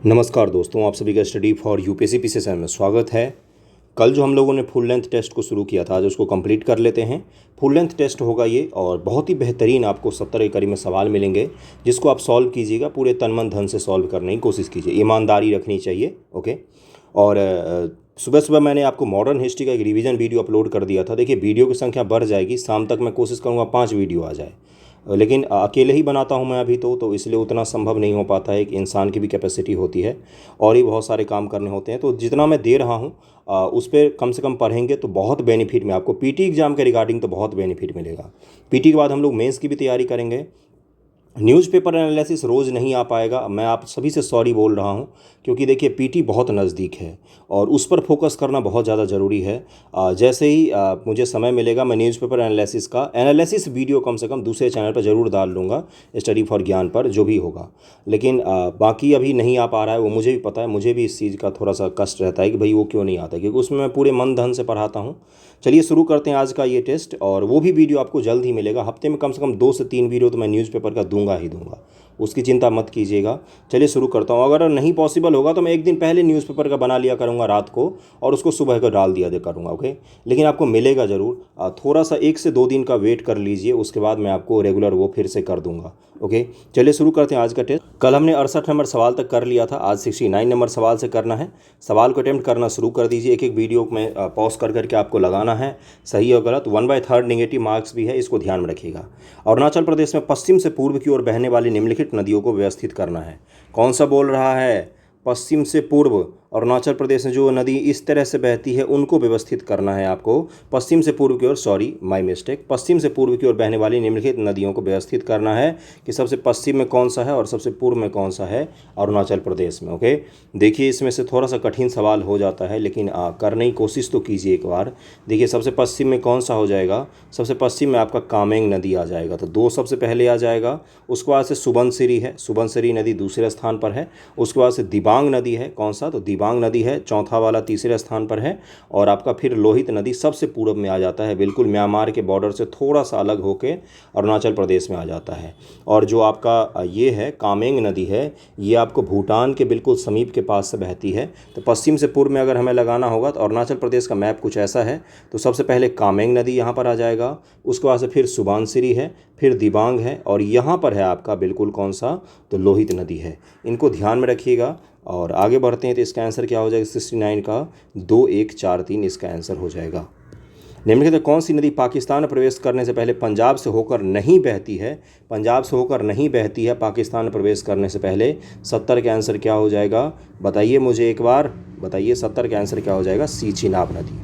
नमस्कार दोस्तों, आप सभी का study for UPSC PC channel में स्वागत है। कल जो हम लोगों ने फुल लेंथ टेस्ट को शुरू किया था, आज उसको कंप्लीट कर लेते हैं। फुल लेंथ टेस्ट होगा ये और बहुत ही बेहतरीन आपको 70 के करीब में सवाल मिलेंगे, जिसको आप सॉल्व कीजिएगा। पूरे तन मन धन से सॉल्व करने की कोशिश कीजिए, ईमानदारी रखनी चाहिए। ओके। और सुबह सुबह मैंने आपको मॉडर्न हिस्ट्री का एक रिवीजन वीडियो अपलोड कर दिया था। देखिए, वीडियो की संख्या बढ़ जाएगी, शाम तक मैं कोशिश करूँगा 5 वीडियो आ जाए, लेकिन अकेले ही बनाता हूं मैं अभी तो इसलिए उतना संभव नहीं हो पाता है। कि इंसान की भी कैपेसिटी होती है और ही बहुत सारे काम करने होते हैं। तो जितना मैं दे रहा हूं उस पर कम से कम पढ़ेंगे तो बहुत बेनिफिट में आपको पीटी एग्ज़ाम के रिगार्डिंग तो बहुत बेनिफिट मिलेगा। पीटी के बाद हम लोग मेंस की भी तैयारी करेंगे। न्यूज़पेपर एनालिसिस रोज़ नहीं आ पाएगा, मैं आप सभी से सॉरी बोल रहा हूं, क्योंकि देखिए पीटी बहुत नज़दीक है और उस पर फोकस करना बहुत ज़्यादा ज़रूरी है। जैसे ही मुझे समय मिलेगा मैं न्यूज़पेपर एनालिसिस का एनालिसिस वीडियो कम से कम दूसरे चैनल पर ज़रूर डाल दूँगा, स्टडी फॉर ज्ञान पर जो भी होगा। लेकिन बाकी अभी नहीं आ पा रहा है, वो मुझे भी पता है। मुझे भी इस चीज़ का थोड़ा सा कष्ट रहता है कि भाई वो क्यों नहीं आता, क्योंकि उसमें मैं पूरे मन धन से पढ़ाता हूँ। चलिए शुरू करते हैं आज का ये टेस्ट, और वो भी वीडियो आपको जल्द ही मिलेगा। हफ्ते में कम से कम 2 से 3 वीडियो तो मैं न्यूज़पेपर का दूंगा ही दूंगा, उसकी चिंता मत कीजिएगा। चलिए शुरू करता हूँ। अगर नहीं पॉसिबल होगा तो मैं एक दिन पहले न्यूज़पेपर का बना लिया करूँगा रात को, और उसको सुबह को डाल दिया करूँगा। ओके, लेकिन आपको मिलेगा ज़रूर। थोड़ा सा 1 से 2 दिन का वेट कर लीजिए, उसके बाद मैं आपको रेगुलर वो फिर से कर दूँगा। ओके, चलिए शुरू करते हैं आज का टेस्ट। कल हमने 68 नंबर सवाल तक कर लिया था, आज 69 नंबर सवाल से करना है। सवाल को अटेम्प्ट करना शुरू कर दीजिए। एक एक वीडियो में पॉज कर करके आपको लगाना है, सही और गलत। 1/3 नेगेटिव मार्क्स भी है, इसको ध्यान में रखिएगा। अरुणाचल प्रदेश में पश्चिम से पूर्व की ओर बहने वाली निम्नलिखित नदियों को व्यवस्थित करना है। कौन सा बोल रहा है? पश्चिम से पूर्व अरुणाचल प्रदेश में जो नदी इस तरह से बहती है उनको व्यवस्थित करना है आपको। पश्चिम से पूर्व की ओर, सॉरी माय मिस्टेक, पश्चिम से पूर्व की ओर बहने वाली निम्नलिखित नदियों को व्यवस्थित करना है कि सबसे पश्चिम में कौन सा है और सबसे पूर्व में कौन सा है अरुणाचल प्रदेश में। ओके, देखिए इसमें से थोड़ा सा कठिन सवाल हो जाता है, लेकिन करने की कोशिश तो कीजिए एक बार। देखिए सबसे पश्चिम में कौन सा हो जाएगा? सबसे पश्चिम में आपका कामेंग नदी आ जाएगा, तो 2 सबसे पहले आ जाएगा। उसके बाद से सुबनसिरी है, सुबनसिरी नदी दूसरे स्थान पर है। उसके बाद से दिबांग नदी है, कौन सा? तो दिबांग नदी है, चौथा वाला तीसरे स्थान पर है। और आपका फिर लोहित नदी सबसे पूर्व में आ जाता है, बिल्कुल म्यांमार के बॉर्डर से थोड़ा सा अलग होके अरुणाचल प्रदेश में आ जाता है। और जो आपका ये है कामेंग नदी है, ये आपको भूटान के बिल्कुल समीप के पास से बहती है। तो पश्चिम से पूर्व में अगर हमें लगाना होगा तो अरुणाचल प्रदेश का मैप कुछ ऐसा है। तो सबसे पहले कामेंग नदी यहाँ पर आ जाएगा, उसके बाद से फिर सुबनसिरी है, फिर दिबांग है, और यहाँ पर है आपका बिल्कुल कौन सा? तो लोहित नदी है। इनको ध्यान में रखिएगा और आगे बढ़ते हैं। तो इसका आंसर क्या हो जाएगा? 69 का 2143 इसका आंसर हो जाएगा। निम्नलिखित कौन सी नदी पाकिस्तान में प्रवेश करने से पहले पंजाब से होकर नहीं बहती है? पंजाब से होकर नहीं बहती है पाकिस्तान में प्रवेश करने से पहले। 70 का आंसर क्या हो जाएगा? बताइए मुझे एक बार, बताइए 70 का आंसर क्या हो जाएगा? सी चिनाब नदी।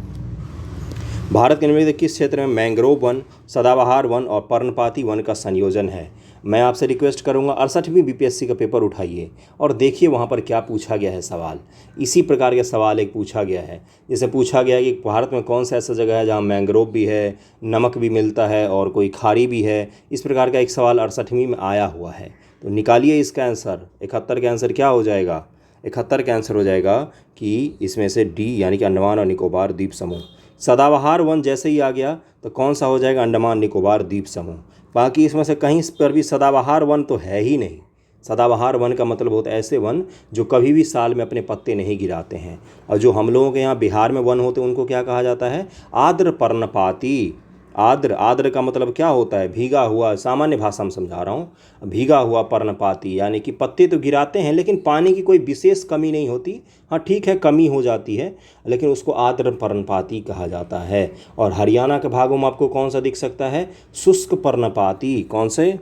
भारत के निम्नलिखित किस क्षेत्र में मैंग्रोव वन, सदाबहार वन और पर्णपाती वन का संयोजन है? मैं आपसे रिक्वेस्ट करूंगा 68वीं बीपीएससी का पेपर उठाइए और देखिए वहाँ पर क्या पूछा गया है सवाल। इसी प्रकार के सवाल एक पूछा गया है, जैसे पूछा गया है कि भारत में कौन सा ऐसा जगह है जहाँ मैंग्रोव भी है, नमक भी मिलता है और कोई खाड़ी भी है। इस प्रकार का एक सवाल 68वीं में आया हुआ है। तो निकालिए इसका आंसर। 71 का आंसर क्या हो जाएगा? 71 का आंसर हो जाएगा कि इसमें से डी, यानी कि अंडमान और निकोबार द्वीप समूह। सदाबहार वन जैसे ही आ गया तो कौन सा हो जाएगा? अंडमान निकोबार द्वीप समूह। बाकी इसमें से कहीं पर भी सदाबहार वन तो है ही नहीं। सदाबहार वन का मतलब होता है ऐसे वन जो कभी भी साल में अपने पत्ते नहीं गिराते हैं। और जो हम लोगों के यहाँ बिहार में वन होते हैं उनको क्या कहा जाता है? आर्द्र पर्णपाती। आर्द्र, आर्द्र का मतलब क्या होता है? भीगा हुआ, सामान्य भाषा में समझा रहा हूँ। भीगा हुआ पर्णपाती यानी कि पत्ते तो गिराते हैं लेकिन पानी की कोई विशेष कमी नहीं होती। हाँ ठीक है, कमी हो जाती है, लेकिन उसको आर्द्र पर्णपाती कहा जाता है। और हरियाणा के भागों में आपको कौन सा दिख सकता है? शुष्क पर्णपाती। कौन से?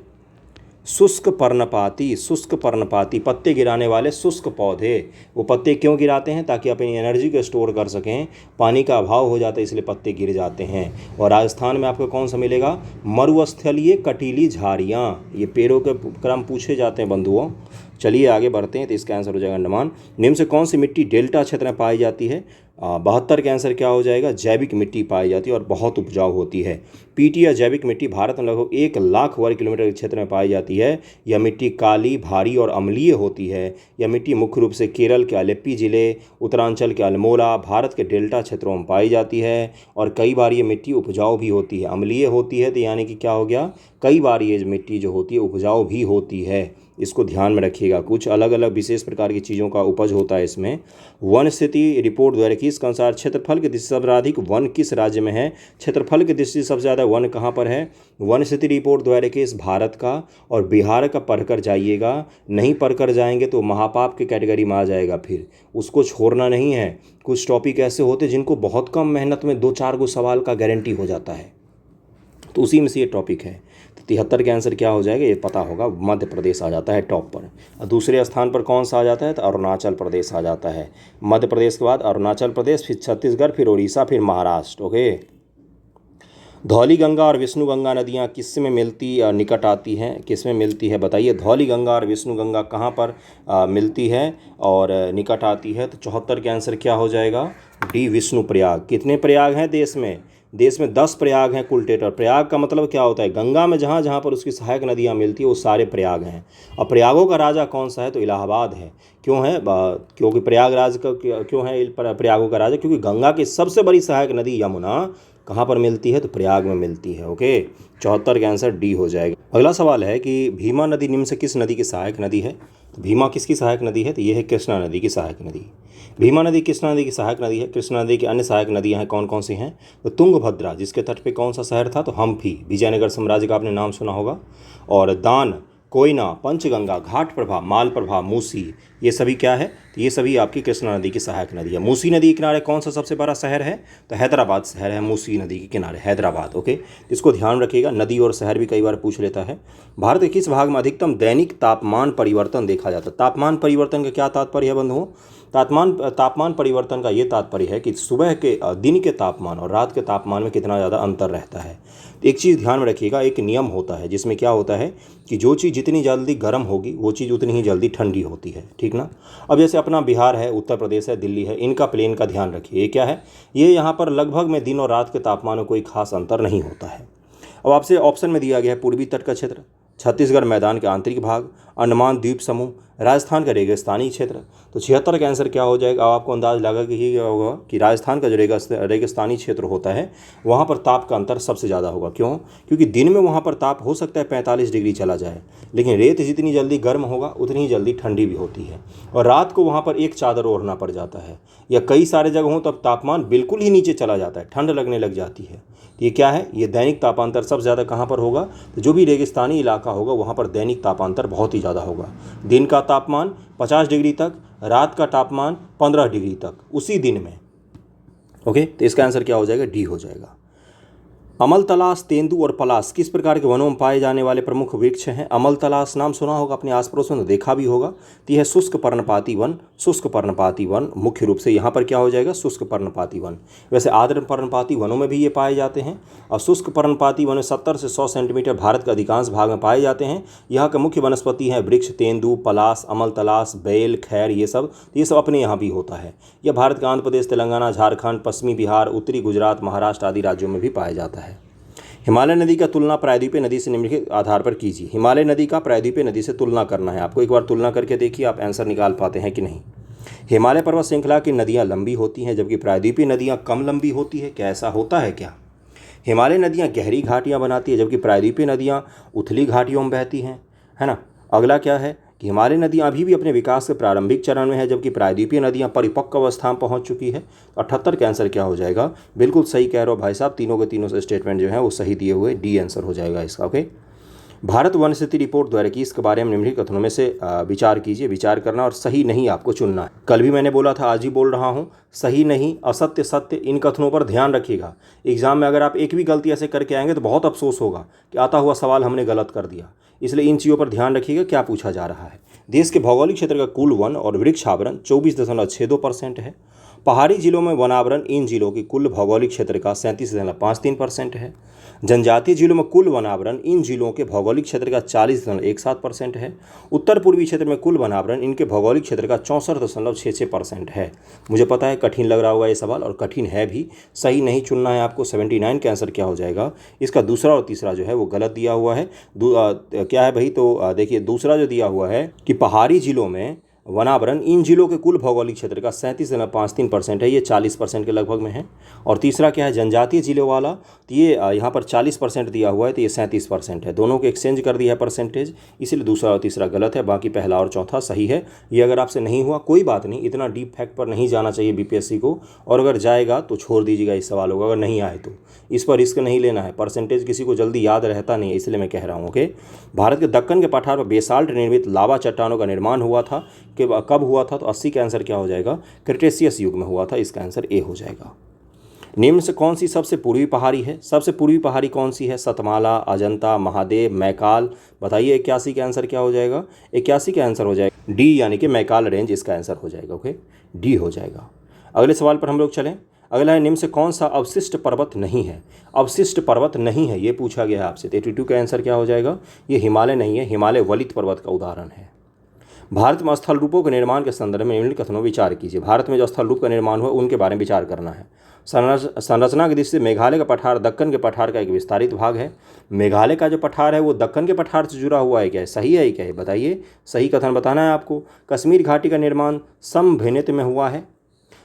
शुष्क पर्णपाती। शुष्क पर्णपाती, पत्ते गिराने वाले शुष्क पौधे। वो पत्ते क्यों गिराते हैं? ताकि अपनी एनर्जी को स्टोर कर सकें। पानी का अभाव हो जाता है इसलिए पत्ते गिर जाते हैं। और राजस्थान में आपको कौन सा मिलेगा? मरुस्थलीय कटीली झाड़ियाँ। ये पेड़ों के क्रम पूछे जाते हैं बंधुओं। चलिए आगे बढ़ते हैं। तो इसका आंसर हो जाएगा अंडमान। निम्न से कौन सी मिट्टी डेल्टा क्षेत्र में पाई जाती है? 72 का आंसर क्या हो जाएगा, जैविक मिट्टी पाई जाती है और बहुत उपजाऊ होती है। पीटी या जैविक मिट्टी भारत में लगभग 1 लाख वर्ग किलोमीटर के क्षेत्र में पाई जाती है। यह मिट्टी काली, भारी और अम्लीय होती है। यह मिट्टी मुख्य रूप से केरल के आलेप्पी जिले, उत्तरांचल के अल्मोड़ा, भारत के डेल्टा क्षेत्रों में पाई जाती है और कई बार ये मिट्टी उपजाऊ भी होती है। अम्लीय होती है तो यानी कि क्या हो गया, कई बार ये मिट्टी जो होती है उपजाऊ भी होती है, इसको ध्यान में रखिएगा। कुछ अलग अलग विशेष प्रकार की चीज़ों का उपज होता है इसमें। वन स्थिति रिपोर्ट द्वारा किस के अनुसार क्षेत्रफल की दृष्टि से सर्वाधिक वन किस राज्य में है। क्षेत्रफल की दृष्टि से सबसे ज़्यादा वन कहाँ पर है। वन स्थिति रिपोर्ट द्वारा किस भारत का और बिहार का पढ़कर जाइएगा, नहीं पढ़कर जाएंगे तो महापाप की कैटेगरी में आ जाएगा, फिर उसको छोड़ना नहीं है। कुछ टॉपिक ऐसे होते हैं जिनको बहुत कम मेहनत में 2-4 गो सवाल का गारंटी हो जाता है, तो उसी में से ये टॉपिक है। तो 73 का आंसर क्या हो जाएगा, ये पता होगा, मध्य प्रदेश आ जाता है टॉप पर। और दूसरे स्थान पर कौन सा आ जाता है, तो अरुणाचल प्रदेश आ जाता है। मध्य प्रदेश के बाद अरुणाचल प्रदेश, फिर छत्तीसगढ़, फिर उड़ीसा, फिर महाराष्ट्र। ओके। धौली गंगा और विष्णु गंगा नदियाँ किस में मिलती निकट आती हैं, किस में मिलती है बताइए। धौली गंगा और विष्णु गंगा कहाँ पर मिलती है और निकट आती है। तो 74 का आंसर क्या हो जाएगा, डी विष्णु प्रयाग। कितने प्रयाग हैं देश में, देश में 10 प्रयाग हैं कुल टोटल। प्रयाग का मतलब क्या होता है, गंगा में जहाँ जहाँ पर उसकी सहायक नदियाँ मिलती है वो सारे प्रयाग हैं। और प्रयागों का राजा कौन सा है, तो इलाहाबाद है। क्यों है, क्योंकि प्रयागराज का क्यों है प्रयागों का राजा, क्योंकि गंगा की सबसे बड़ी सहायक नदी यमुना कहाँ पर मिलती है, तो प्रयाग में मिलती है। ओके, 74 का आंसर डी हो जाएगा। अगला सवाल है कि भीमा नदी निम्न से किस नदी की सहायक नदी है। तो भीमा किसकी सहायक नदी है, तो ये है कृष्णा नदी की सहायक नदी। भीमा नदी कृष्णा नदी की सहायक नदी है। कृष्णा नदी की अन्य सहायक नदियां हैं कौन कौन सी हैं, तो तुंगभद्रा जिसके तट पे कौन सा शहर था, तो हम्पी, विजयनगर साम्राज्य का आपने नाम सुना होगा। और दान, कोयना, पंचगंगा, घाटप्रभा, मालप्रभा, मूसी, ये सभी क्या है, तो ये सभी आपकी कृष्णा नदी की सहायक नदी है। मूसी नदी के किनारे कौन सा सबसे बड़ा शहर है, तो हैदराबाद शहर है मूसी नदी के किनारे, हैदराबाद। ओके, इसको ध्यान रखिएगा, नदी और शहर भी कई बार पूछ लेता है। भारत के किस भाग में अधिकतम दैनिक तापमान परिवर्तन देखा जाता है। तापमान परिवर्तन का क्या तात्पर्य है बंधुओं, तापमान परिवर्तन का ये तात्पर्य है कि सुबह के दिन के तापमान और रात के तापमान में कितना ज़्यादा अंतर रहता है। तो एक चीज़ ध्यान में रखिएगा, एक नियम होता है जिसमें क्या होता है कि जो चीज़ जितनी जल्दी गर्म होगी वो चीज़ उतनी ही जल्दी ठंडी होती है, ठीक ना। अब जैसे अपना बिहार है, उत्तर प्रदेश है, दिल्ली है, इनका प्लेन का ध्यान रखिए। ये क्या है, ये यहाँ पर लगभग में दिन और रात के तापमान में कोई खास अंतर नहीं होता है। अब आपसे ऑप्शन में दिया गया है पूर्वी तट का क्षेत्र, छत्तीसगढ़ मैदान के आंतरिक भाग, अंडमान द्वीप समूह, राजस्थान का रेगिस्तानी क्षेत्र। तो 76 का आंसर क्या हो जाएगा। अब आपको अंदाज लगा कि ये होगा कि राजस्थान का जो रेगिस्तानी क्षेत्र होता है वहाँ पर ताप का अंतर सबसे ज़्यादा होगा। क्यों, क्योंकि दिन में वहाँ पर ताप हो सकता है 45 डिग्री चला जाए, लेकिन रेत जितनी जल्दी गर्म होगा उतनी ही जल्दी ठंडी भी होती है। और रात को वहाँ पर एक चादर ओढ़ना पड़ जाता है, या कई सारे जगह हों तब तापमान बिल्कुल ही नीचे चला जाता है, ठंड लगने लग जाती है। ये क्या है, ये दैनिक तापांतर सबसे ज़्यादा कहाँ पर होगा, तो जो भी रेगिस्तानी इलाका होगा वहाँ पर दैनिक तापांतर बहुत ही ज़्यादा होगा। दिन का तापमान 50 डिग्री तक, रात का तापमान 15 डिग्री तक उसी दिन में। ओके, तो इसका आंसर क्या हो जाएगा, डी हो जाएगा। अमलतलाश, तेंदू और पलाश किस प्रकार के वनों में पाए जाने वाले प्रमुख वृक्ष हैं। अमलतलाश नाम सुना होगा अपने आस पड़ोस में, तो देखा भी होगा। तो यह शुष्क पर्णपाती वन, शुष्क पर्णपाती वन मुख्य रूप से यहाँ पर क्या हो जाएगा, शुष्क पर्णपाती वन। वैसे आर्द्र पर्णपाती वनों में भी ये पाए जाते हैं। और शुष्क पर्णपाती वन 70 से 100 सेंटीमीटर भारत के अधिकांश भाग में पाए जाते हैं। यहाँ के मुख्य वनस्पति हैं वृक्ष, तेंदू, पलाश, अमलतलाश, बेल, खैर, ये सब अपने यहाँ भी होता है। यह भारत के आंध्र प्रदेश, तेलंगाना, झारखंड, पश्चिमी बिहार, उत्तरी गुजरात, महाराष्ट्र आदि राज्यों में भी पाया जाता है। हिमालय नदी का तुलना प्रायद्वीपीय नदी से निम्नलिखित आधार पर कीजिए। हिमालय नदी का प्रायद्वीपीय नदी से तुलना करना है आपको। एक बार तुलना करके देखिए आप आंसर निकाल पाते हैं कि नहीं। हिमालय पर्वत श्रृंखला की नदियाँ लंबी होती हैं जबकि प्रायद्वीपीय नदियाँ कम लंबी होती है। क्या ऐसा होता है क्या। हिमालय नदियाँ गहरी घाटियाँ बनाती है जबकि प्रायद्वीपीय नदियाँ उथली घाटियों में बहती हैं, है ना। अगला क्या है कि हिमालय नदियाँ अभी भी अपने विकास के प्रारंभिक चरण में है जबकि प्रायद्वीपीय नदियाँ परिपक्व अवस्था में पहुँच चुकी है। 78 का आंसर क्या हो जाएगा, बिल्कुल सही कह रहे हो भाई साहब, तीनों के तीनों से स्टेटमेंट जो है वो सही दिए हुए, डी आंसर हो जाएगा इसका। ओके, भारत वन स्थिति रिपोर्ट द्वारा की इसके बारे में निम्नलिखित कथनों में से विचार कीजिए। विचार करना और सही नहीं आपको चुनना है। कल भी मैंने बोला था, आज ही बोल रहा हूँ, सही नहीं, असत्य, सत्य, इन कथनों पर ध्यान रखिएगा। एग्जाम में अगर आप एक भी गलती ऐसे करके आएंगे तो बहुत अफसोस होगा कि आता हुआ सवाल हमने गलत कर दिया। इसलिए इन चीज़ों पर ध्यान रखिएगा क्या पूछा जा रहा है। देश के भौगोलिक क्षेत्र का कुल वन और वृक्ष आवरण 24.62% है। पहाड़ी जिलों में वनावरण इन जिलों की कुल भौगोलिक क्षेत्र का 37.53% है। जनजातीय जिलों में कुल वनावरण इन जिलों के भौगोलिक क्षेत्र का 40.17% है। उत्तर पूर्वी क्षेत्र में कुल वनावरण इनके भौगोलिक क्षेत्र का 64.66% है। मुझे पता है कठिन लग रहा होगा ये सवाल, और कठिन है भी। सही नहीं चुनना है आपको। 79 का आंसर क्या हो जाएगा? इसका दूसरा और तीसरा जो है वो गलत दिया हुआ है। क्या है भाई? तो देखिए, दूसरा जो दिया हुआ है कि पहाड़ी जिलों में वनावरण इन जिलों के कुल भौगोलिक क्षेत्र का 37.53% है, ये 40% के लगभग में है। और तीसरा क्या है? जनजातीय जिलों वाला, तो ये यहाँ पर 40% दिया हुआ है, तो ये 37% है। दोनों को एक्सचेंज कर दिया है परसेंटेज, इसलिए दूसरा और तीसरा गलत है, बाकी पहला और चौथा सही है। ये अगर आपसे नहीं हुआ कोई बात नहीं, इतना डीप फैक्ट पर नहीं जाना चाहिए बीपीएससी को, और अगर जाएगा तो छोड़ दीजिएगा इस सवालों को, अगर नहीं आए तो इस पर रिस्क नहीं लेना है। परसेंटेज किसी को जल्दी याद रहता नहीं है, इसलिए मैं कह रहा हूँ। ओके, भारत के दक्कन के पठार पर बेसाल्ट निर्मित लावा चट्टानों का निर्माण हुआ था, कि कब हुआ था? तो 80 का आंसर क्या हो जाएगा? क्रिटेशियस युग में हुआ था, इसका आंसर ए हो जाएगा। निम्न से कौन सी सबसे पूर्वी पहाड़ी है? सबसे पूर्वी पहाड़ी कौन सी है? सतमाला, अजंता, महादेव, मैकाल। बताइए 81 का आंसर क्या हो जाएगा? 81 का आंसर हो जाएगा डी, यानी कि मैकाल रेंज इसका आंसर हो जाएगा। ओके, डी हो जाएगा। अगले सवाल पर हम लोग चलें। अगला है, निम्न से कौन सा अवशिष्ट पर्वत नहीं है? अवशिष्ट पर्वत नहीं है, ये पूछा गया है आपसे। 82 का आंसर क्या हो जाएगा? ये हिमालय नहीं है, हिमालय वलित पर्वत का उदाहरण है। भारत में स्थल रूपों के निर्माण के संदर्भ में निम्नलिखित कथनों विचार कीजिए। भारत में जो स्थल रूप का निर्माण हुआ उनके बारे में विचार करना है। संरचना की दृष्टि से मेघालय का पठार दक्कन के पठार का एक विस्तारित भाग है। मेघालय का जो पठार है वो दक्कन के पठार से जुड़ा हुआ है क्या? सही है क्या? बताइए, सही कथन बताना है आपको। कश्मीर घाटी का निर्माण समभिन्नत में हुआ है।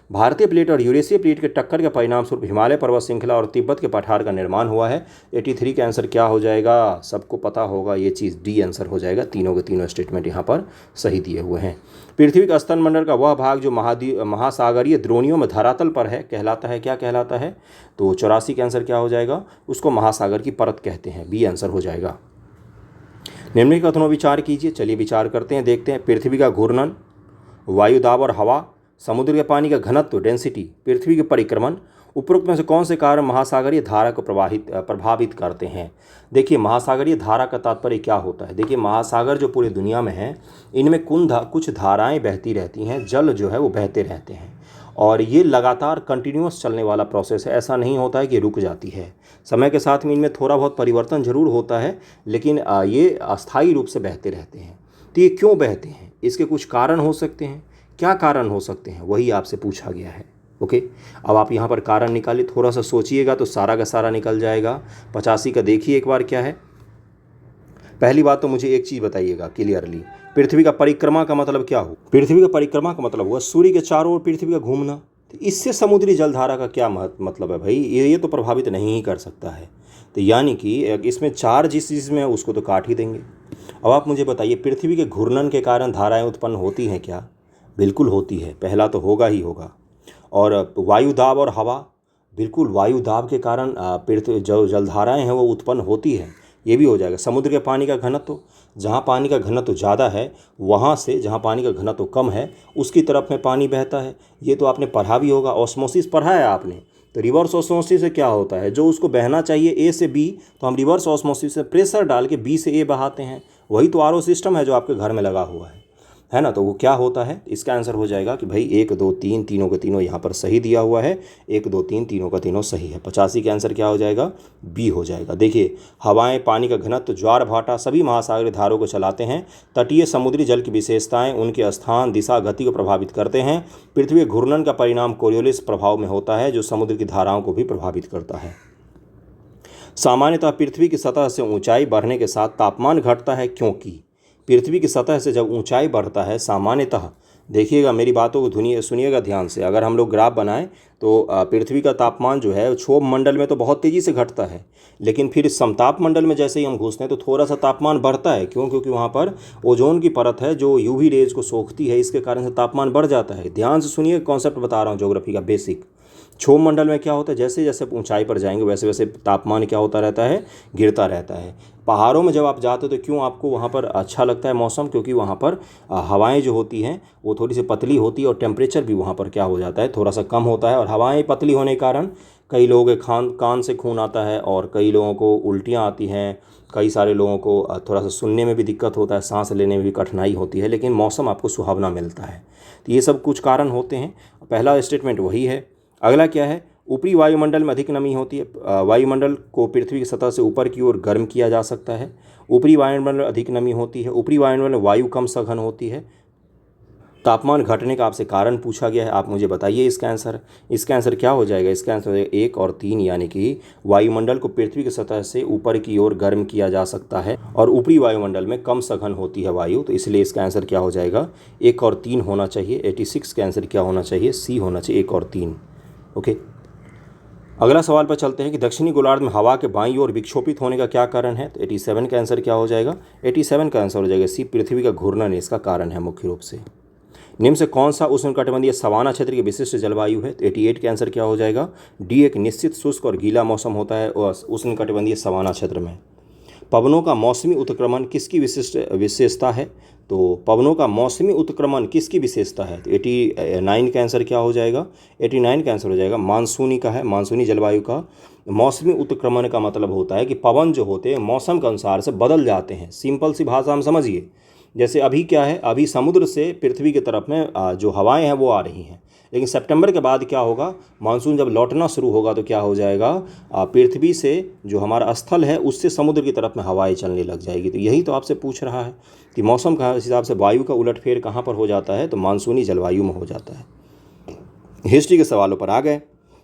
भारतीय प्लेट और यूरेशिया प्लेट के टक्कर के परिणाम स्वरूप हिमालय पर्वत श्रृंखला और तिब्बत के पठार का निर्माण हुआ है। 83 का आंसर क्या हो जाएगा? सबको पता होगा ये चीज़, डी आंसर हो जाएगा। तीनों के तीनों स्टेटमेंट यहाँ पर सही दिए हुए हैं। पृथ्वी का स्तन मंडल का वह भाग जो महासागरीय द्रोणियों में धरातल पर है कहलाता है, क्या कहलाता है? तो 84 का आंसर क्या हो जाएगा? उसको महासागर की परत कहते हैं, बी आंसर हो जाएगा। निम्नलिखित कथनों विचार कीजिए। चलिए विचार करते हैं, देखते हैं। पृथ्वी का घूर्णन, वायु दाब और हवा, समुद्र के पानी का घनत्व डेंसिटी, पृथ्वी के परिक्रमण, उपरोक्त में से कौन से कारण महासागरीय धारा को प्रभावित करते हैं? देखिए, महासागरीय धारा का तात्पर्य क्या होता है? देखिए, महासागर जो पूरी दुनिया में है, इनमें कुछ धाराएं बहती रहती हैं, जल जो है वो बहते रहते हैं, और ये लगातार कंटिन्यूअस चलने वाला प्रोसेस है। ऐसा नहीं होता है कि रुक जाती है। समय के साथ में इनमें थोड़ा बहुत परिवर्तन जरूर होता है, लेकिन ये अस्थायी रूप से बहते रहते हैं। तो ये क्यों बहते हैं? इसके कुछ कारण हो सकते हैं। क्या कारण हो सकते हैं, वही आपसे पूछा गया है। ओके, अब आप यहाँ पर कारण निकालिए, थोड़ा सा सोचिएगा तो सारा का सारा निकल जाएगा। 85 का देखिए एक बार क्या है। पहली बात तो मुझे एक चीज़ बताइएगा क्लियरली, पृथ्वी का परिक्रमा का मतलब क्या हो? पृथ्वी का परिक्रमा का मतलब हुआ सूर्य के चारों ओर पृथ्वी का घूमना। तो इससे समुद्री जलधारा का क्या मतलब है भाई? ये तो प्रभावित नहीं ही कर सकता है। तो यानी कि इसमें चार जिस चीज़ में है उसको तो काट ही देंगे। अब आप मुझे बताइए, पृथ्वी के घूर्णन के कारण धाराएँ उत्पन्न होती हैं क्या? बिल्कुल होती है, पहला तो होगा ही होगा। और वायु दाब और हवा, बिल्कुल वायु दाब के कारण पृथ्वी जो जलधाराएँ हैं वो उत्पन्न होती है, ये भी हो जाएगा। समुद्र के पानी का घनत्व, जहाँ पानी का घनत्व ज़्यादा है वहाँ से जहाँ पानी का घनत्व कम है उसकी तरफ में पानी बहता है। ये तो आपने पढ़ा भी होगा, ऑस्मोसिस पढ़ा है आपने। तो रिवर्स ऑस्मोसिस से क्या होता है? जो उसको बहना चाहिए ए से बी, तो हम रिवर्स ऑस्मोसिस से प्रेशर डाल के बी से ए बहाते हैं। वही तो आरओ सिस्टम है जो आपके घर में लगा हुआ है ना? तो वो क्या होता है? इसका आंसर हो जाएगा कि भाई 1 2 3 तीनों के तीनों यहाँ पर सही दिया हुआ है। 1 2 3 तीनों का तीनों सही है। 85 का आंसर क्या हो जाएगा? बी हो जाएगा। देखिए, हवाएं, पानी का घनत्व, ज्वार भाटा सभी महासागरीय धारों को चलाते हैं। तटीय समुद्री जल की विशेषताएं उनके स्थान, दिशा, गति को प्रभावित करते हैं। पृथ्वी घूर्णन का परिणाम कोरियोलिस प्रभाव में होता है जो समुद्र की धाराओं को भी प्रभावित करता है। सामान्यतः पृथ्वी की सतह से ऊंचाई बढ़ने के साथ तापमान घटता है, क्योंकि पृथ्वी की सतह से जब ऊंचाई बढ़ता है सामान्यतः, देखिएगा मेरी बातों को सुनिएगा ध्यान से, अगर हम लोग ग्राफ बनाएं तो पृथ्वी का तापमान जो है क्षोभ मंडल में तो बहुत तेज़ी से घटता है, लेकिन फिर समताप मंडल में जैसे ही हम घुसते हैं तो थोड़ा सा तापमान बढ़ता है। क्यों? क्योंकि वहाँ पर ओजोन की परत है जो यूवी रेज को सोखती है, इसके कारण से तापमान बढ़ जाता है। ध्यान से सुनिए, कॉन्सेप्ट बता रहा हूँ ज्योग्राफी का बेसिक। क्षोभ मंडल में क्या होता है, जैसे जैसे ऊंचाई पर जाएंगे वैसे वैसे तापमान क्या होता रहता है, गिरता रहता है। पहाड़ों में जब आप जाते हो तो क्यों आपको वहाँ पर अच्छा लगता है मौसम, क्योंकि वहाँ पर हवाएं जो होती हैं वो थोड़ी सी पतली होती है और टेम्परेचर भी वहाँ पर क्या हो जाता है, थोड़ा सा कम होता है। और हवाएं पतली होने के कारण कई लोगों के कान से खून आता है और कई लोगों को उल्टियाँ आती हैं, कई सारे लोगों को थोड़ा सा सुनने में भी दिक्कत होता है, सांस लेने में भी कठिनाई होती है, लेकिन मौसम आपको सुहावना मिलता है। तो ये सब कुछ कारण होते हैं। पहला स्टेटमेंट वही है। अगला क्या है, ऊपरी वायुमंडल में अधिक नमी होती है। वायुमंडल को पृथ्वी की सतह से ऊपर की ओर गर्म किया जा सकता है। ऊपरी वायुमंडल में अधिक नमी होती है। ऊपरी वायुमंडल में वायु कम सघन होती है। तापमान घटने का आपसे कारण पूछा गया है, आप मुझे बताइए इसका आंसर। इसका आंसर क्या हो जाएगा, इसका आंसर हो जाएगा 1 और 3, यानी कि वायुमंडल को पृथ्वी की सतह से ऊपर की ओर गर्म किया जा सकता है और ऊपरी वायुमंडल में कम सघन होती है वायु, तो इसलिए इसका आंसर क्या हो जाएगा, 1 और 3 होना चाहिए। 86 का आंसर क्या होना चाहिए, सी होना चाहिए, 1 और 3। ओके, अगला सवाल पर चलते हैं कि दक्षिणी गोलार्ध में हवा के बाईं ओर विक्षोपित होने का क्या कारण है। तो 87 का आंसर क्या हो जाएगा, 87 का आंसर हो जाएगा सी, पृथ्वी का घूर्णन इसका कारण है मुख्य रूप से। निम्न से कौन सा उष्णकटिबंधीय सवाना क्षेत्र की विशिष्ट जलवायु है। तो 88 का आंसर क्या हो जाएगा, डी, एक निश्चित शुष्क और गीला मौसम होता है उष्णकटिबंधीय सवाना क्षेत्र में। पवनों का मौसमी उत्क्रमण किसकी विशिष्ट विशेषता है। तो पवनों का मौसमी उत्क्रमण किसकी विशेषता है। तो 89 का आंसर क्या हो जाएगा, 89 का आंसर हो जाएगा मानसूनी का है, मानसूनी जलवायु का। मौसमी उत्क्रमण का मतलब होता है कि पवन जो होते हैं मौसम के अनुसार से बदल जाते हैं। सिंपल सी भाषा हम समझिए, जैसे अभी क्या है, अभी समुद्र से पृथ्वी की तरफ में जो हवाएं हैं वो आ रही हैं, लेकिन सितंबर के बाद क्या होगा, मानसून जब लौटना शुरू होगा तो क्या हो जाएगा, पृथ्वी से जो हमारा स्थल है उससे समुद्र की तरफ में हवाएं चलने लग जाएगी। तो यही तो आपसे पूछ रहा है कि मौसम का हिसाब से वायु का उलटफेर कहाँ पर हो जाता है, तो मानसूनी जलवायु में हो जाता है। हिस्ट्री के सवालों पर आ गए।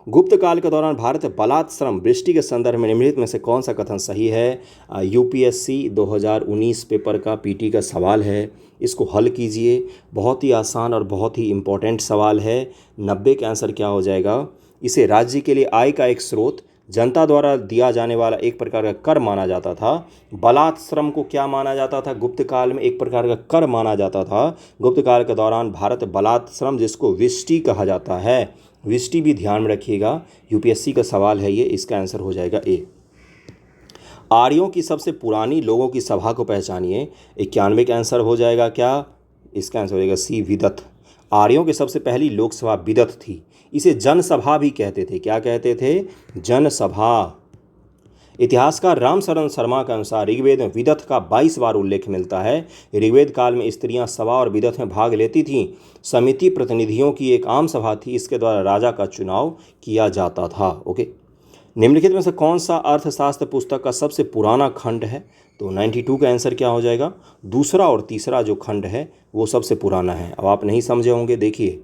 गुप्त काल के दौरान भारत बलात् श्रम वृष्टि के संदर्भ में निम्नलिखित में से कौन सा कथन सही है। यूपीएससी 2019 पेपर का पीटी का सवाल है, इसको हल कीजिए। बहुत ही आसान और बहुत ही इम्पोर्टेंट सवाल है। 90 का आंसर क्या हो जाएगा, इसे राज्य के लिए आय का एक स्रोत, जनता द्वारा दिया जाने वाला एक प्रकार का कर माना जाता था। बलात् श्रम को क्या माना जाता था, गुप्त काल में एक प्रकार का कर माना जाता था। गुप्त काल के दौरान भारत बलात् श्रम, जिसको विष्टि कहा जाता है, विष्टि भी ध्यान में रखिएगा, यूपीएससी का सवाल है ये, इसका आंसर हो जाएगा ए। आर्यों की सबसे पुरानी लोगों की सभा को पहचानिए। 91 का आंसर हो जाएगा क्या, इसका आंसर हो जाएगा सी, विदत। आर्यों की सबसे पहली लोकसभा विदत थी। इसे जनसभा भी कहते थे, क्या कहते थे, जनसभा। इतिहासकार रामशरण शर्मा के अनुसार ऋग्वेद में विदत का 22 बार उल्लेख मिलता है। ऋग्वेद काल में स्त्रियां सभा और विदत में भाग लेती थीं। समिति प्रतिनिधियों की एक आम सभा थी, इसके द्वारा राजा का चुनाव किया जाता था। ओके, निम्नलिखित में से कौन सा अर्थशास्त्र पुस्तक का सबसे पुराना खंड है। तो 92 का आंसर क्या हो जाएगा, दूसरा और तीसरा जो खंड है वो सबसे पुराना है। अब आप नहीं समझे होंगे, देखिए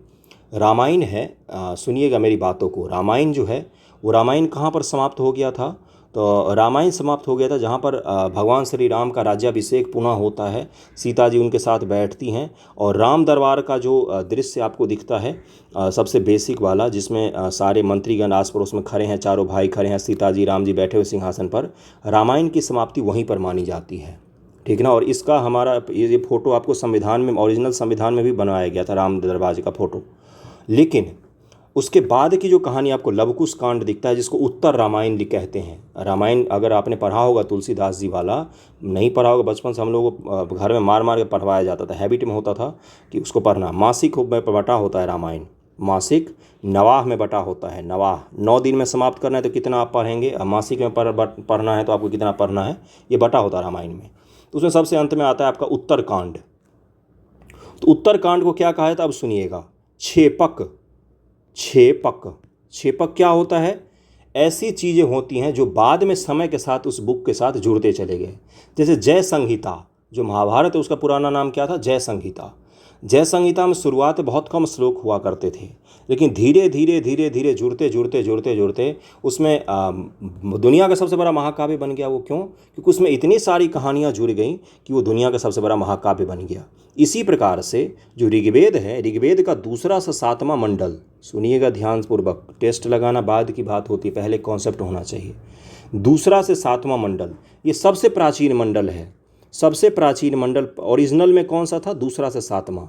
रामायण है, सुनिएगा मेरी बातों को। रामायण जो है वो रामायण कहाँ पर समाप्त हो गया था, तो रामायण समाप्त हो गया था जहाँ पर भगवान श्री राम का राज्याभिषेक पुनः होता है, सीता जी उनके साथ बैठती हैं और राम दरबार का जो दृश्य आपको दिखता है, सबसे बेसिक वाला, जिसमें सारे मंत्रीगण आस पड़ोस में खड़े हैं, चारों भाई खड़े हैं, सीता जी राम जी बैठे हुए सिंहासन पर, रामायण की समाप्ति वहीं पर मानी जाती है, ठीक ना। और इसका हमारा ये फ़ोटो आपको संविधान में, ओरिजिनल संविधान में भी बनाया गया था राम दरबार का फ़ोटो। लेकिन उसके बाद की जो कहानी आपको लवकुश कांड दिखता है, जिसको उत्तर रामायण कहते हैं। रामायण अगर आपने पढ़ा होगा तुलसीदास जी वाला, नहीं पढ़ा होगा, बचपन से हम लोग को घर में मार मार के पढ़वाया जाता था, हैबिट में होता था कि उसको पढ़ना। मासिक में बटा होता है रामायण, मासिक नवाह में बटा होता है। नवाह 9 दिन में समाप्त करना है तो कितना आप पढ़ेंगे, मासिक में पढ़ना है तो आपको कितना पढ़ना है, ये बटा होता है रामायण में। तो उसमें सबसे अंत में आता है आपका उत्तरकांड। तो उत्तरकांड को क्या कहा जाता है, अब सुनिएगा, छेपक। छेपक क्या होता है, ऐसी चीज़ें होती हैं जो बाद में समय के साथ उस बुक के साथ जुड़ते चले गए। जैसे जय संहिता, जो महाभारत है उसका पुराना नाम क्या था, जय संहिता। जय संहिता में शुरुआत बहुत कम श्लोक हुआ करते थे, लेकिन धीरे धीरे धीरे धीरे जुड़ते उसमें दुनिया का सबसे बड़ा महाकाव्य बन गया। वो क्यों, क्योंकि उसमें इतनी सारी कहानियाँ जुड़ गई कि वो दुनिया का सबसे बड़ा महाकाव्य बन गया। इसी प्रकार से जो ऋग्वेद है, ऋग्वेद का दूसरा से 7वां मंडल, सुनिएगा ध्यानपूर्वक, टेस्ट लगाना बाद की बात होती है, पहले कॉन्सेप्ट होना चाहिए। दूसरा से 7वां मंडल ये सबसे प्राचीन मंडल है। सबसे प्राचीन मंडल ओरिजिनल में कौन सा था, दूसरा से 7वां।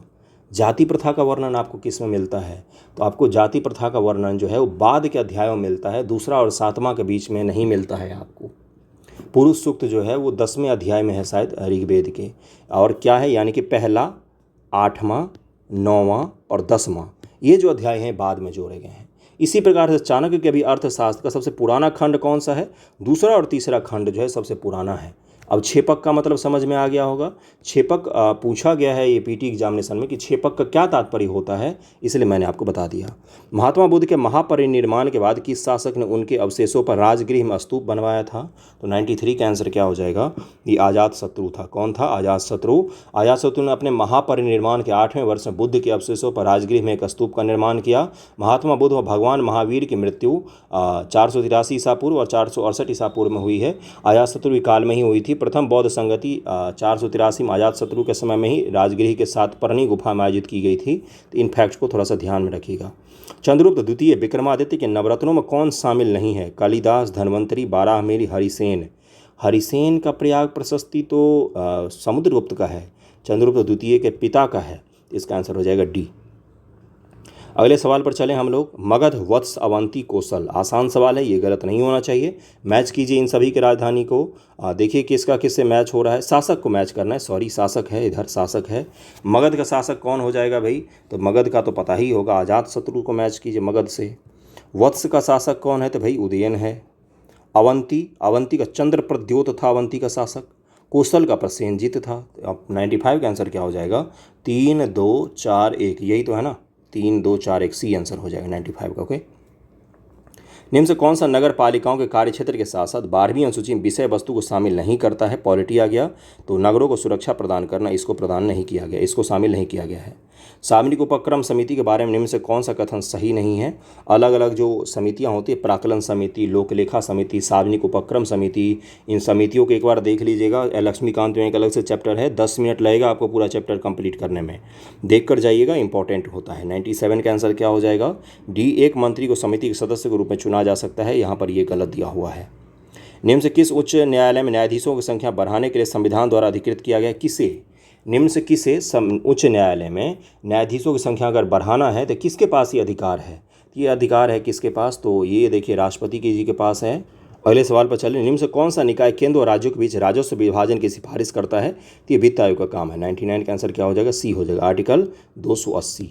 जाति प्रथा का वर्णन आपको किस में मिलता है? तो आपको जाति प्रथा का वर्णन जो है वो बाद के अध्यायों में मिलता है, दूसरा और सातवां के बीच में नहीं मिलता है आपको। पुरुष सूक्त जो है वो 10वें अध्याय में है शायद ऋग्वेद के। और क्या है, यानी कि पहला, 8वां, 9वां और 10वां, ये जो अध्याय हैं बाद में जोड़े गए हैं। इसी प्रकार से चाणक्य के भी अर्थशास्त्र का सबसे पुराना खंड कौन सा है? दूसरा और तीसरा खंड जो है सबसे पुराना है। अब छेपक का मतलब समझ में आ गया होगा। छेपक पूछा गया है ये पीटी एग्जामिनेशन में कि छेपक का क्या तात्पर्य होता है, इसलिए मैंने आपको बता दिया। महात्मा बुद्ध के महापरिनिर्वाण के बाद किस शासक ने उनके अवशेषों पर राजगृह में स्तूप बनवाया था? तो 93 का आंसर क्या हो जाएगा? ये अजातशत्रु था। कौन था? अजातशत्रु। अजातशत्रु ने अपने महापरिनिर्वाण के 8वें वर्ष में बुद्ध के अवशेषों पर राजगृह में एक स्तूप का निर्माण किया। महात्मा बुद्ध व भगवान महावीर की मृत्यु 483 ईसा पूर्व और 468 ईसा पूर्व में हुई है। अजातशत्रु काल में ही हुई थी। प्रथम बौद्ध संगति 483 में अजातशत्रु के समय में ही राजगृह के साथ परनी गुफा में आयोजित की गई थी। तो इन फैक्ट्स को थोड़ा सा ध्यान में रखिएगा। चंद्रगुप्त द्वितीय विक्रमादित्य के नवरत्नों में कौन शामिल नहीं है? कालिदास, धन्वंतरी, बारहमेली, हरिसेन। हरिसेन का प्रयाग प्रशस्ति तो समुद्रगुप्त का है, चंद्रगुप्त द्वितीय के पिता का है। इसका आंसर हो जाएगा डी। अगले सवाल पर चलें हम लोग। मगध, वत्स, अवंती, कौशल। आसान सवाल है, ये गलत नहीं होना चाहिए। मैच कीजिए इन सभी की राजधानी को। देखिए किसका किससे मैच हो रहा है। शासक को मैच करना है, सॉरी शासक है, इधर शासक है। मगध का शासक कौन हो जाएगा भाई? तो मगध का तो पता ही होगा, अजातशत्रु को मैच कीजिए मगध से। वत्स का शासक कौन है? तो भाई उदयन है। अवंती का चंद्रप्रद्योत था अवंती का शासक। कौशल का प्रसेनजीत था। अब 95 का आंसर क्या हो जाएगा? 3 2 4 1, यही तो है ना, 3 2 4 1, सी आंसर हो जाएगा 95 का। ओके। निम्न से कौन सा नगर पालिकाओं के कार्यक्षेत्र के साथ साथ 12वीं अनुसूची में विषय वस्तु को शामिल नहीं करता है? पॉलिटी आ गया। तो नगरों को सुरक्षा प्रदान करना, इसको प्रदान नहीं किया गया, इसको शामिल नहीं किया गया है। सामरिक उपक्रम समिति के बारे में निम्न से कौन सा कथन सही नहीं है? अलग अलग जो समितियां होती है, प्राकलन समिति, लोकलेखा समिति, सार्वजनिक उपक्रम समिति, इन समितियों को एक बार देख लीजिएगा। लक्ष्मीकांत में एक अलग से चैप्टर है, 10 मिनट लगेगा आपको पूरा चैप्टर कंप्लीट करने में, देख कर जाइएगा, इंपॉर्टेंट होता है। 97 का आंसर क्या हो जाएगा? डी। एक मंत्री को समिति के सदस्य के रूप में चुना जा सकता है, यहाँ पर ये गलत दिया हुआ है। निम्न से किस उच्च न्यायालय में न्यायाधीशों की संख्या बढ़ाने के लिए संविधान द्वारा अधिकृत किया गया? किसे? निम्न से किसे उच्च न्यायालय में न्यायाधीशों की संख्या अगर बढ़ाना है तो किसके पास ये अधिकार है? ये अधिकार है किसके पास? तो ये देखिए राष्ट्रपति जी के पास है। अगले सवाल पर चलें। निम्न से कौन सा निकाय केंद्र और राज्यों के बीच राजस्व विभाजन की सिफारिश करता है? तो ये वित्त आयोग का काम है। 99 का आंसर क्या हो जाएगा? सी हो जाएगा, आर्टिकल 280।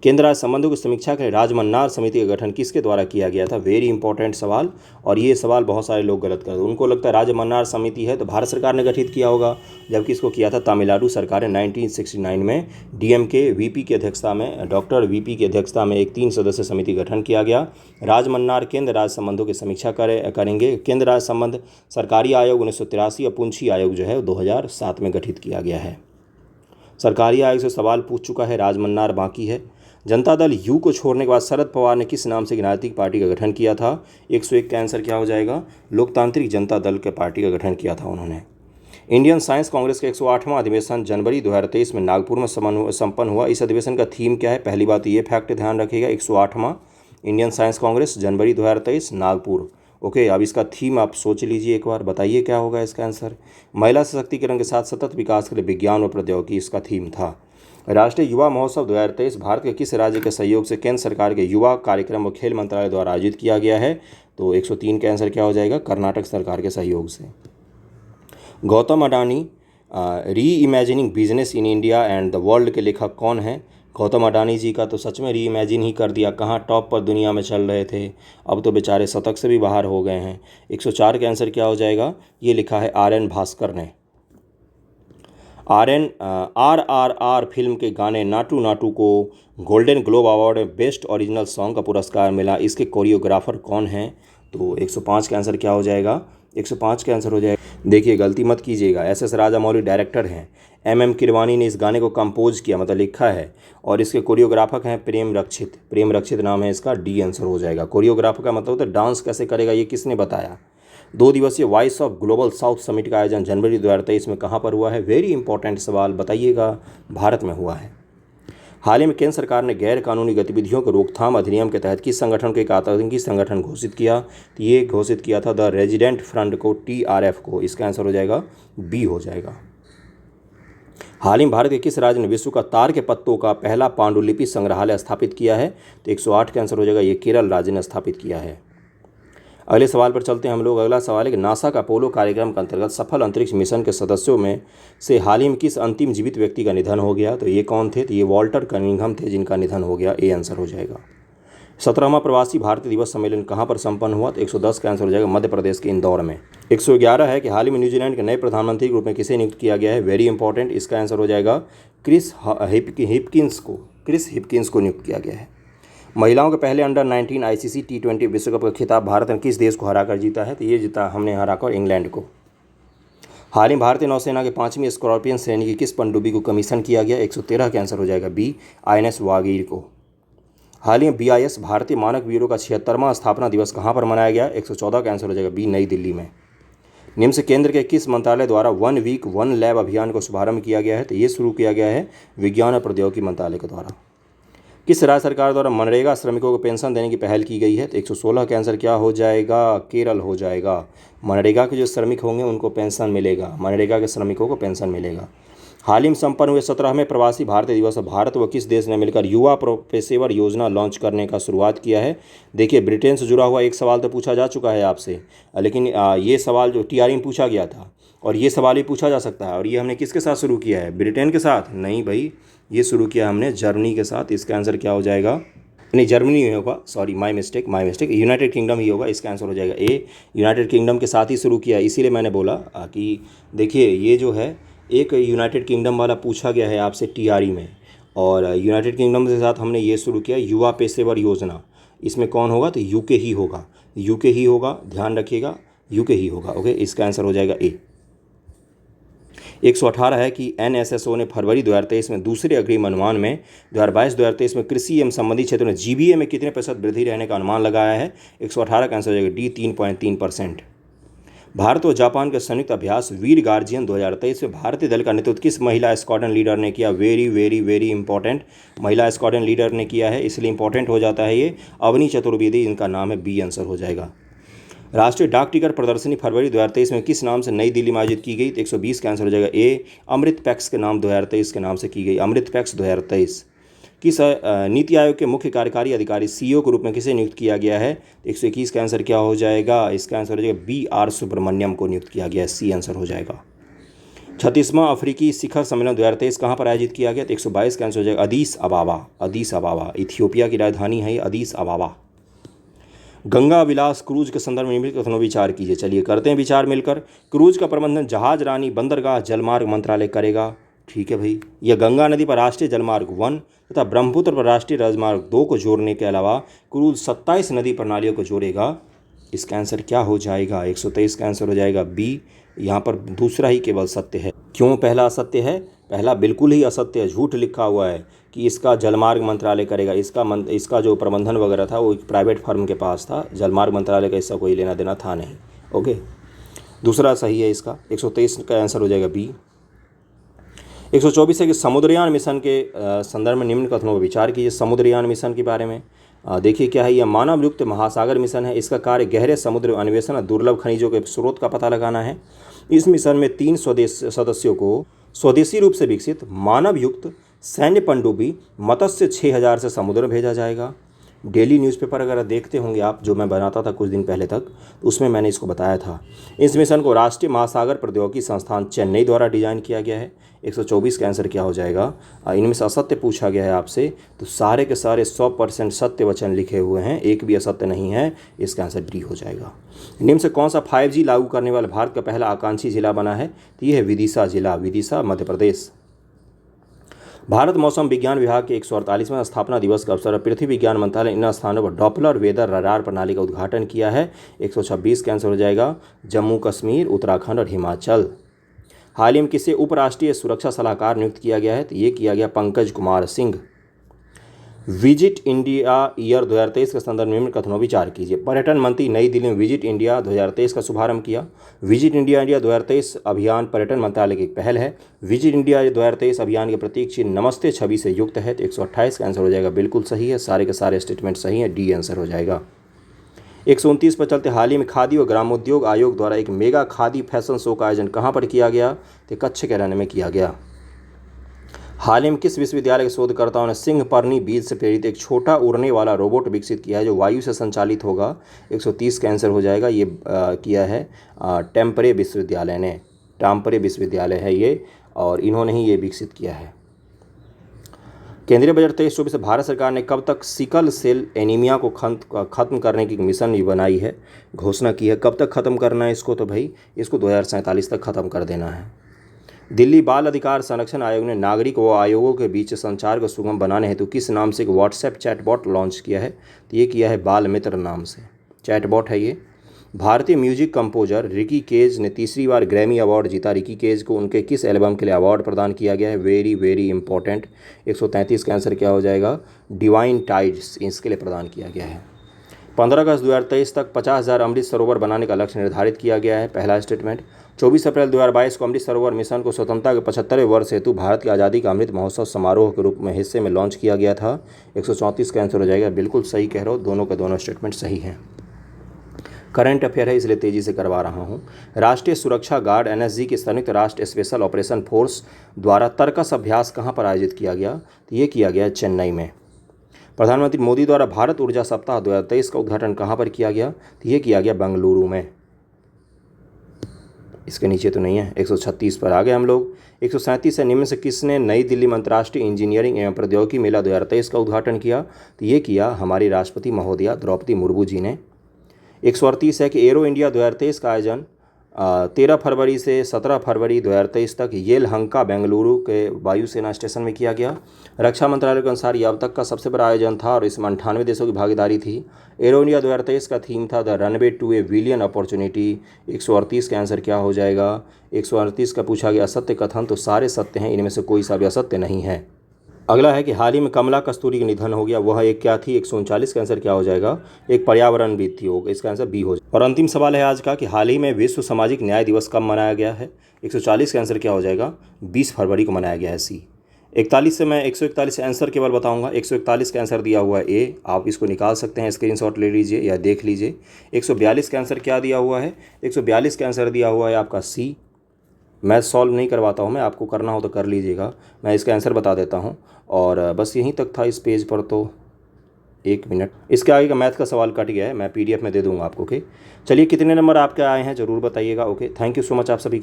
केंद्र राज्य संबंधों की समीक्षा के लिए राजमन्नार समिति का गठन किसके द्वारा किया गया था? वेरी इंपॉर्टेंट सवाल, और ये सवाल बहुत सारे लोग गलत करते हैं। उनको लगता है राजमन्नार समिति है तो भारत सरकार ने गठित किया होगा, जबकि इसको किया था तमिलनाडु सरकार ने 1969 में। डीएमके वीपी की अध्यक्षता में, डॉक्टर वीपी की अध्यक्षता में एक 3 सदस्य समिति गठन किया गया। राजमन्नार केंद्र राज्य संबंधों की समीक्षा करेंगे। केंद्र राज्य संबंध सरकारी आयोग 1983 और पूंछी आयोग जो है 2007 में गठित किया गया है। सरकारी आयोग से सवाल पूछ चुका है, राजमन्नार बाकी है। जनता दल यू को छोड़ने के बाद शरद पवार ने किस नाम से राजनीतिक पार्टी का गठन किया था? 101 का आंसर क्या हो जाएगा? लोकतांत्रिक जनता दल के पार्टी का गठन किया था उन्होंने। इंडियन साइंस कांग्रेस का 108वां अधिवेशन जनवरी 2023 में नागपुर में संपन्न हुआ। इस अधिवेशन का थीम क्या है? पहली बात ये फैक्ट ध्यान रखिएगा, 108वां इंडियन साइंस कांग्रेस जनवरी 2023 नागपुर। ओके, अब इसका थीम आप सोच लीजिए एक बार, बताइए क्या होगा इसका आंसर। महिला सशक्तिकरण के साथ सतत विकास के लिए विज्ञान और प्रौद्योगिकी इसका थीम था। राष्ट्रीय युवा महोत्सव 2023 भारत के किस राज्य के सहयोग से केंद्र सरकार के युवा कार्यक्रम और खेल मंत्रालय द्वारा आयोजित किया गया है? तो 103 का आंसर क्या हो जाएगा? कर्नाटक सरकार के सहयोग से। गौतम अडानी री imagining business in India and the world के लेखक कौन है? गौतम अडानी जी का तो सच में री इमेजिन ही कर दिया, कहाँ टॉप पर दुनिया में चल रहे थे, अब तो बेचारे शतक से भी बाहर हो गए हैं। 104 का आंसर क्या हो जाएगा? ये लिखा है RN भास्कर ने। RRR फिल्म के गाने नाटू नाटू को गोल्डन ग्लोब अवार्ड में बेस्ट ओरिजिनल सॉन्ग का पुरस्कार मिला। इसके कोरियोग्राफर कौन हैं? तो 105 का आंसर क्या हो जाएगा? 105 का आंसर हो जाएगा, देखिए गलती मत कीजिएगा, SS राजामौली डायरेक्टर हैं। MM किरवानी ने इस गाने को कंपोज किया, मतलब लिखा है, और इसके कोरियोग्राफक हैं प्रेम रक्षित नाम है इसका। डी आंसर हो जाएगा। कोरियोग्राफर का मतलब होता है डांस कैसे करेगा, ये किसने बताया? 2 दिवसीय voice of global south summit का आयोजन जनवरी 2023 में कहाँ पर हुआ है? वेरी इंपॉर्टेंट सवाल, बताइएगा। भारत में हुआ है। हाल ही में केंद्र सरकार ने गैर कानूनी गतिविधियों के रोकथाम अधिनियम के तहत किस संगठन को एक आतंकी संगठन घोषित किया? तो ये घोषित किया था द रेजिडेंट फ्रंट को, TRF को। इसका आंसर हो जाएगा बी हो जाएगा। हाल ही में भारत के किस राज्य ने विश्व का तार के पत्तों का पहला पांडुलिपि संग्रहालय स्थापित किया है? तो 108 का आंसर हो जाएगा, ये केरल राज्य ने स्थापित किया है। अगले सवाल पर चलते हैं हम लोग। अगला सवाल है कि नासा का अपोलो कार्यक्रम के अंतर्गत सफल अंतरिक्ष मिशन के सदस्यों में से हाल ही में किस अंतिम जीवित व्यक्ति का निधन हो गया? तो ये कौन थे? तो ये वॉल्टर कनिंघम थे, जिनका निधन हो गया। ए आंसर हो जाएगा। 17वां प्रवासी भारतीय दिवस सम्मेलन कहाँ पर संपन्न हुआ? तो 110 का आंसर हो जाएगा, मध्य प्रदेश के इंदौर में। 111 है कि हाल ही में न्यूजीलैंड के नए प्रधानमंत्री के रूप में किसे नियुक्त किया गया है? वेरी इंपॉर्टेंट, इसका आंसर हो जाएगा क्रिस हिपकिंस को नियुक्त किया गया है। महिलाओं के पहले अंडर 19 आईसीसी T20 विश्व कप का खिताब भारत ने किस देश को हराकर जीता है? तो ये जीता हमने हराकर इंग्लैंड को। हाल ही भारतीय नौसेना के 5वीं स्कॉर्पियन श्रेणी की किस पनडुब्बी को कमीशन किया गया? 113 का आंसर हो जाएगा, बी INS वागीर को। हाल ही में BIS भारतीय मानक ब्यूरो का 76वां स्थापना दिवस कहाँ पर मनाया गया? 114 का आंसर हो जाएगा, बी नई दिल्ली में। निम्न से केंद्र के किस मंत्रालय द्वारा 1 वीक 1 लैब अभियान को शुभारंभ किया गया है? तो ये शुरू किया गया है विज्ञान और प्रौद्योगिकी मंत्रालय के द्वारा। किस राज्य सरकार द्वारा मनरेगा श्रमिकों को पेंशन देने की पहल की गई है? तो 116 का आंसर क्या हो जाएगा? केरल हो जाएगा। मनरेगा के जो श्रमिक होंगे उनको पेंशन मिलेगा, मनरेगा के श्रमिकों को पेंशन मिलेगा। हाल ही में संपन्न हुए 17वें प्रवासी भारतीय दिवस भारत व किस देश ने मिलकर युवा पेशेवर योजना लॉन्च करने का शुरुआत किया है? देखिए, ब्रिटेन से जुड़ा हुआ एक सवाल तो पूछा जा चुका है आपसे, लेकिन ये सवाल जो TRE में पूछा गया था और ये सवाल भी पूछा जा सकता है। और ये हमने किसके साथ शुरू किया है? ब्रिटेन के साथ? नहीं भाई, ये शुरू किया हमने जर्मनी के साथ। इसका आंसर क्या हो जाएगा? नहीं, जर्मनी नहीं होगा, sorry, my mistake, United Kingdom ही होगा। इसका आंसर हो जाएगा ए, यूनाइटेड किंगडम के साथ ही शुरू किया। इसीलिए मैंने बोला कि देखिए, ये जो है एक यूनाइटेड किंगडम वाला पूछा गया है आपसे TRE में, और यूनाइटेड किंगडम के साथ हमने ये शुरू किया युवा पेशेवर योजना। इसमें कौन होगा? तो UK ही होगा, UK ही होगा, ध्यान रखिएगा, UK ही होगा। ओके, इसका आंसर हो जाएगा ए। 118 है कि NSSO ने फरवरी 2023 में दूसरे अग्रिम अनुमान में 2022-2023 में कृषि एवं संबंधी क्षेत्रों में GBA में कितने प्रतिशत वृद्धि रहने का अनुमान लगाया है? 118 का आंसर हो जाएगा, डी 3.3%। भारत और जापान के संयुक्त अभ्यास वीर गार्जियन 2023 में भारतीय दल का नेतृत्व किस महिला स्क्वाड्रन लीडर ने किया? वेरी वेरी वेरी इंपॉर्टेंट, महिला स्क्वाड्रन लीडर ने किया है, इसलिए इंपॉर्टेंट हो जाता है ये। अवनी चतुर्वेदी इनका नाम है, बी आंसर हो जाएगा। राष्ट्रीय डाक टिकट प्रदर्शनी फरवरी 2023 में किस नाम से नई दिल्ली में आयोजित की गई? तो 120 का आंसर हो जाएगा ए, अमृत पैक्स के नाम 2023 के नाम से की गई, अमृत पैक्स 2023। किस नीति आयोग के मुख्य कार्यकारी अधिकारी CEO के रूप में किसे नियुक्त किया गया है? 121 का आंसर क्या हो जाएगा? इसका आंसर हो जाएगा BR सुब्रमण्यम को नियुक्त किया गया है, सी आंसर हो जाएगा। 36वां अफ्रीकी शिखर सम्मेलन 2023 कहाँ पर आयोजित किया गया? तो 122 का आंसर हो जाएगा, अदीस अबाबा, इथियोपिया की राजधानी है अदीस अबाबा। गंगा विलास क्रूज के संदर्भ में निम्नलिखित कथनों विचार कीजिए। चलिए करते हैं विचार मिलकर। क्रूज का प्रबंधन जहाज रानी बंदरगाह जलमार्ग मंत्रालय करेगा। ठीक है भाई। यह गंगा नदी पर राष्ट्रीय जलमार्ग 1 तथा ब्रह्मपुत्र पर राष्ट्रीय राजमार्ग 2 को जोड़ने के अलावा क्रूज 27 नदी प्रणालियों को जोड़ेगा। इसका आंसर क्या हो जाएगा? 123 का आंसर हो जाएगा बी। यहाँ पर दूसरा ही केवल सत्य है। क्यों पहला असत्य है? पहला बिल्कुल ही असत्य है, झूठ लिखा हुआ है कि इसका जलमार्ग मंत्रालय करेगा। इसका जो प्रबंधन वगैरह था वो एक प्राइवेट फर्म के पास था, जलमार्ग मंत्रालय का इसका कोई लेना देना था नहीं। ओके, दूसरा सही है इसका। 123 का आंसर हो जाएगा बी। 124 है कि समुद्रयान मिशन के संदर्भ में निम्न कथनों पर विचार कीजिए। समुद्रयान मिशन के बारे में देखिए क्या है। यह मानव युक्त महासागर मिशन है। इसका कार्य गहरे समुद्र अन्वेषण और दुर्लभ खनिजों के स्रोत का पता लगाना है। इस मिशन में 3 सदस्यों को स्वदेशी रूप से विकसित मानव युक्त सैन्य पनडुब्बी मत्स्य 6000 से समुद्र में भेजा जाएगा। डेली न्यूज़पेपर अगर देखते होंगे आप, जो मैं बनाता था कुछ दिन पहले तक, तो उसमें मैंने इसको बताया था। इस मिशन को राष्ट्रीय महासागर प्रौद्योगिकी संस्थान चेन्नई द्वारा डिजाइन किया गया है। 124 का आंसर क्या हो जाएगा? इनमें से असत्य पूछा गया है आपसे, तो सारे के सारे 100% सत्य वचन लिखे हुए हैं, एक भी असत्य नहीं है। इसका आंसर डी हो जाएगा। निम्न से कौन सा 5G लागू करने वाला भारत का पहला आकांक्षी जिला बना है? तो ये है विदिशा जिला, विदिशा मध्य प्रदेश। भारत मौसम विज्ञान विभाग के 148वें स्थापना दिवस के अवसर पर पृथ्वी विज्ञान मंत्रालय इन स्थानों पर डॉपलर वेदर रडार प्रणाली का उद्घाटन किया है। 126 का आंसर हो जाएगा जम्मू कश्मीर, उत्तराखंड और हिमाचल। हाल ही में किसे उपराष्ट्रीय सुरक्षा सलाहकार नियुक्त किया गया है? तो ये किया गया Pankaj Kumar Singh. Visit India year 2023 के संदर्भ में निम्न कथनों विचार कीजिए। पर्यटन मंत्री नई दिल्ली में विजिट इंडिया 2023 का शुभारंभ किया। विजिट इंडिया 2023 अभियान पर्यटन मंत्रालय की एक पहल है। विजिट इंडिया 2023 अभियान के प्रतीक चिन्ह नमस्ते छवि से युक्त है। तो 128 का आंसर हो जाएगा, बिल्कुल सही है, सारे के सारे स्टेटमेंट सही है, डी आंसर हो जाएगा। 129 पर चलते। हाल ही में खादी व ग्रामोद्योग आयोग द्वारा एक मेगा खादी फैशन शो का आयोजन कहाँ पर किया गया? तो कच्छ के रण में किया गया। हाल ही में किस विश्वविद्यालय के शोधकर्ताओं ने सिंहपर्णी बीज से प्रेरित एक छोटा उड़ने वाला रोबोट विकसित किया है जो वायु से संचालित होगा? 130 का आंसर हो जाएगा। ये किया है टेम्परे विश्वविद्यालय ने। टाम्परे विश्वविद्यालय है ये, और इन्होंने ही ये विकसित किया है। केंद्रीय बजट 23-24 से भारत सरकार ने कब तक सिकल सेल एनीमिया को खत्म करने की मिशन भी बनाई है, घोषणा की है? कब तक खत्म करना है इसको? तो भाई इसको 2047 तक खत्म कर देना है। दिल्ली बाल अधिकार संरक्षण आयोग ने नागरिक व आयोगों के बीच संचार को सुगम बनाने हेतु किस नाम से एक व्हाट्सएप चैटबॉट लॉन्च किया है? तो ये किया है बाल मित्र नाम से चैटबॉट है ये। भारतीय म्यूजिक कंपोजर रिकी केज ने तीसरी बार ग्रैमी अवार्ड जीता। रिकी केज को उनके किस एल्बम के लिए अवार्ड प्रदान किया गया है? Very very important. 133 का आंसर क्या हो जाएगा? डिवाइन टाइड्स, इसके लिए प्रदान किया गया है। 15 अगस्त 2023 तक 50,000 अमृत सरोवर बनाने का लक्ष्य निर्धारित किया गया है, पहला स्टेटमेंट। 24 अप्रैल 2022 को अमृत सरोवर मिशन को स्वतंत्रता के 75वें वर्ष हेतु भारत की आज़ादी का अमृत महोत्सव समारोह के रूप में हिस्से में लॉन्च किया गया था। 134 का आंसर हो जाएगा। बिल्कुल सही कह रहे हो, दोनों के दोनों स्टेटमेंट सही हैं। करंट अफेयर है इसलिए तेज़ी से करवा रहा हूँ। राष्ट्रीय सुरक्षा गार्ड एनएसजी की संयुक्त राष्ट्र स्पेशल ऑपरेशन फोर्स द्वारा तर्कस अभ्यास कहाँ पर आयोजित किया गया? तो ये किया गया चेन्नई में। प्रधानमंत्री मोदी द्वारा भारत ऊर्जा सप्ताह 2023 का उद्घाटन कहाँ पर किया गया? तो ये किया गया बेंगलुरु में। इसके नीचे तो नहीं है। 136 पर आ गए हम लोग। 137 से निम्न से किसने नई दिल्ली में अंतर्राष्ट्रीय इंजीनियरिंग एवं प्रौद्योगिकी मेला 2023 का उद्घाटन किया? तो ये किया हमारी राष्ट्रपति महोदया द्रौपदी मुर्मू जी ने। 138 है कि एरो इंडिया 2023 का आयोजन 13 फरवरी से 17 फरवरी 2023 तक येलहंका बेंगलुरु के वायुसेना स्टेशन में किया गया। रक्षा मंत्रालय के अनुसार यह अब तक का सबसे बड़ा आयोजन था और इसमें 98 देशों की भागीदारी थी। एरो इंडिया 2023 का थीम था the runway to a billion opportunity. 138 का आंसर क्या हो जाएगा? 138 का पूछा गया असत्य कथन, तो सारे सत्य हैं, इनमें से कोई सा भी असत्य नहीं है। अगला है कि हाल ही में कमला कस्तूरी का निधन हो गया, वह एक क्या थी? 139 का आंसर क्या हो जाएगा? एक पर्यावरणविद थी, होगा इसका आंसर बी हो जाएगा। और अंतिम सवाल है आज का कि हाल ही में विश्व सामाजिक न्याय दिवस कब मनाया गया है? 140 का आंसर क्या हो जाएगा? 20 फरवरी को मनाया गया है, सी। 41 से मैं 141 आंसर केवल बताऊंगा। 141 का आंसर दिया हुआ है ए, आप इसको निकाल सकते हैं, स्क्रीनशॉट ले लीजिए या देख लीजिए। 142 का आंसर क्या दिया हुआ है? 142 का आंसर दिया हुआ है आपका सी। मैं सॉल्व नहीं करवाता हूँ, मैं आपको करना हो तो कर लीजिएगा, मैं इसका आंसर बता देता हूँ। और बस यहीं तक था इस पेज पर, तो 1 मिनट। इसके आगे का मैथ का सवाल कट गया है, मैं PDF में दे दूँगा आपको। ओके, चलिए कितने नंबर आपके आए हैं ज़रूर बताइएगा। Okay, thank you so much आप सभी का।